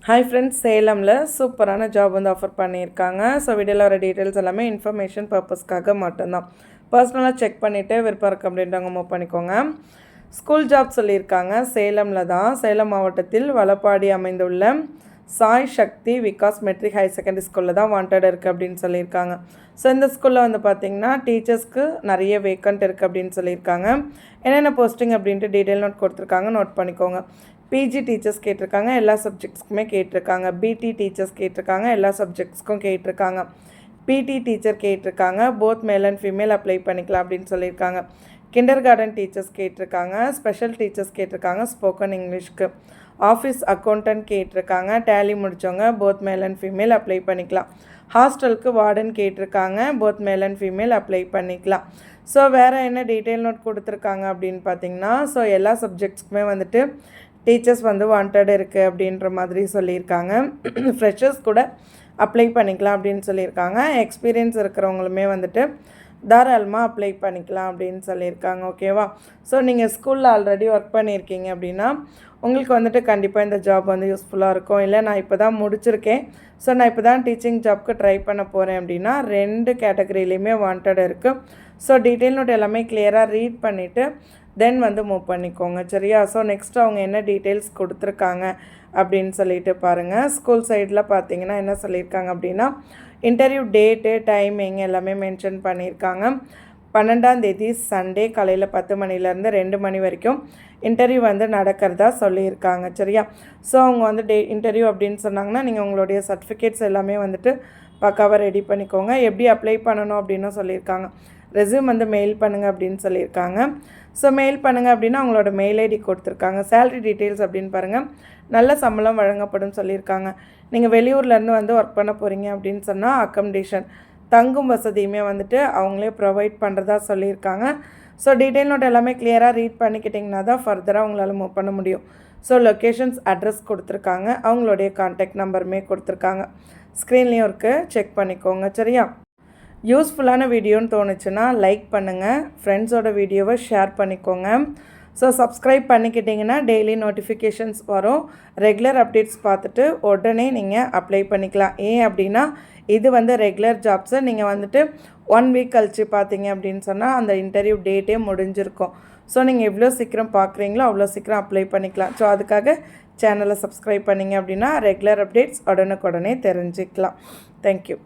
Hi friends, சேலமில் சூப்பரான job வந்து offer பண்ணியிருக்காங்க. ஸோ வீடியோவில் வர டீட்டெயில்ஸ் எல்லாமே இன்ஃபர்மேஷன் பர்பஸ்க்காக மட்டும்தான். பர்சனலாக செக் பண்ணிவிட்டு விருப்பம் இருக்குது அப்படின்றவங்க மூவ் பண்ணிக்கோங்க. ஸ்கூல் ஜாப் சொல்லியிருக்காங்க. சேலமில் தான், சேலம் மாவட்டத்தில் வலப்பாடி அமைந்துள்ள சாய் சக்தி விகாஸ் மெட்ரிக் ஹையர் செகண்டரி ஸ்கூலில் தான் வாண்டட் இருக்குது அப்படின்னு சொல்லியிருக்காங்க. ஸோ இந்த ஸ்கூலில் வந்து பார்த்திங்கன்னா டீச்சர்ஸ்க்கு நிறைய வேக்கண்ட் இருக்குது அப்படின்னு சொல்லியிருக்காங்க. என்னென்ன போஸ்டிங் அப்படின்ட்டு டீட்டெயில் நோட் கொடுத்துருக்காங்க, நோட் பண்ணிக்கோங்க. பிஜி டீச்சர்ஸ் கேட்டிருக்காங்க, எல்லா சப்ஜெக்ட்ஸ்க்குமே கேட்டிருக்காங்க. பிடி டீச்சர்ஸ் கேட்டிருக்காங்க, எல்லா சப்ஜெக்ட்ஸ்க்கும் கேட்டிருக்காங்க. பிடி டீச்சர் கேட்டிருக்காங்க, both male and female apply பண்ணிக்கலாம் அப்படின்னு சொல்லியிருக்காங்க. கிண்டர் கார்டன் டீச்சர்ஸ் கேட்டிருக்காங்க, ஸ்பெஷல் டீச்சர்ஸ் கேட்டிருக்காங்க ஸ்போக்கன் இங்கிலீஷ்க்கு. ஆஃபீஸ் அக்கௌண்டன்ட் கேட்டிருக்காங்க, டேலி முடித்தவங்க both male and female apply பண்ணிக்கலாம். ஹாஸ்டலுக்கு வார்டன் கேட்டிருக்காங்க, both male and female apply பண்ணிக்கலாம். ஸோ வேறு என்ன டீட்டெயில் நோட் கொடுத்துருக்காங்க அப்படின்னு பார்த்தீங்கன்னா, ஸோ எல்லா சப்ஜெக்ட்ஸ்க்குமே வந்துட்டு டீச்சர்ஸ் வந்து வாண்டட் இருக்குது அப்படின்ற மாதிரி சொல்லியிருக்காங்க. ஃப்ரெஷர்ஸ் கூட அப்ளை பண்ணிக்கலாம் அப்படின்னு சொல்லியிருக்காங்க. எக்ஸ்பீரியன்ஸ் இருக்கிறவங்களுமே வந்துட்டு தாராளமாக அப்ளை பண்ணிக்கலாம் அப்படின்னு சொல்லியிருக்காங்க. ஓகேவா? ஸோ நீங்கள் ஸ்கூலில் ஆல்ரெடி ஒர்க் பண்ணியிருக்கீங்க அப்படின்னா உங்களுக்கு வந்துட்டு கண்டிப்பாக இந்த ஜாப் வந்து யூஸ்ஃபுல்லாக இருக்கும். இல்லை நான் இப்போ தான் முடிச்சிருக்கேன், ஸோ நான் இப்போ தான் டீச்சிங் ஜாப்க்கு ட்ரை பண்ண போகிறேன் அப்படின்னா 2 கேட்டகரியிலையுமே வாண்டட் இருக்குது. ஸோ டீட்டெயில் நோட் எல்லாமே கிளியராக ரீட் பண்ணிவிட்டு தென் வந்து மூவ் பண்ணிக்கோங்க. சரியா? ஸோ நெக்ஸ்ட் அவங்க என்ன டீட்டெயில்ஸ் கொடுத்துருக்காங்க அப்படின்னு சொல்லிட்டு பாருங்கள். ஸ்கூல் சைடில் பார்த்தீங்கன்னா என்ன சொல்லியிருக்காங்க அப்படின்னா, இன்டர்வியூ டேட்டு டைமிங் எல்லாமே மென்ஷன் பண்ணியிருக்காங்க. 12ஆம் தேதி சண்டே காலையில் 10 மணிலேருந்து 2 மணி வரைக்கும் இன்டர்வியூ வந்து நடக்கிறதா சொல்லியிருக்காங்க. சரியா? ஸோ அவங்க வந்து இன்டர்வியூ அப்படின்னு சொன்னாங்கன்னா நீங்கள் உங்களுடைய சர்டிஃபிகேட்ஸ் எல்லாமே வந்துட்டு பக்காவாக ரெடி பண்ணிக்கோங்க. எப்படி அப்ளை பண்ணணும் அப்படின்னு சொல்லியிருக்காங்க. ரெஸ்யூம் வந்து மெயில் பண்ணுங்கள் அப்படின்னு சொல்லியிருக்காங்க. ஸோ மெயில் பண்ணுங்கள் அப்படின்னா அவங்களோட மெயில் ஐடி கொடுத்துருக்காங்க. சேலரி டீட்டெயில்ஸ் அப்படின்னு பாருங்கள், நல்ல சம்பளம் வழங்கப்படும் சொல்லியிருக்காங்க. நீங்கள் வெளியூர்லேருந்து வந்து ஒர்க் பண்ண போகிறீங்க அப்படின்னு சொன்னால் அக்கமடேஷன் தங்கும் வசதியுமே வந்துட்டு அவங்களே ப்ரொவைட் பண்ணுறதா சொல்லியிருக்காங்க. ஸோ டீட்டெயில் நோட் எல்லாமே கிளியராக ரீட் பண்ணிக்கிட்டிங்கன்னா தான் ஃபர்தராக அவங்களால மூவ் பண்ண முடியும். ஸோ லொக்கேஷன்ஸ் அட்ரஸ் கொடுத்துருக்காங்க, அவங்களுடைய கான்டாக்ட் நம்பருமே கொடுத்துருக்காங்க. ஸ்க்ரீன்லேயும் இருக்குது, செக் பண்ணிக்கோங்க. சரியா? யூஸ்ஃபுல்லான வீடியோன்னு தோணுச்சுன்னா லைக் பண்ணுங்கள், ஃப்ரெண்ட்ஸோட வீடியோவை ஷேர் பண்ணிக்கோங்க. ஸோ சப்ஸ்கிரைப் பண்ணிக்கிட்டிங்கன்னா டெய்லி நோட்டிஃபிகேஷன்ஸ் வரும். ரெகுலர் அப்டேட்ஸ் பார்த்துட்டு உடனே நீங்கள் அப்ளை பண்ணிக்கலாம். ஏன் அப்படின்னா இது வந்து ரெகுலர் ஜாப்ஸை நீங்கள் வந்துட்டு 1 வீக் கழிச்சு பார்த்தீங்க அப்படின்னு சொன்னால் அந்த இன்டர்வியூ டேட்டே முடிஞ்சிருக்கும். ஸோ நீங்கள் எவ்வளோ சீக்கிரம் பார்க்குறீங்களோ அவ்வளோ சீக்கிரம் அப்ளை பண்ணிக்கலாம். ஸோ அதுக்காக சேனலை சப்ஸ்கிரைப் பண்ணிங்க அப்படின்னா ரெகுலர் அப்டேட்ஸ் உடனுக்குடனே தெரிஞ்சுக்கலாம். தேங்க்யூ.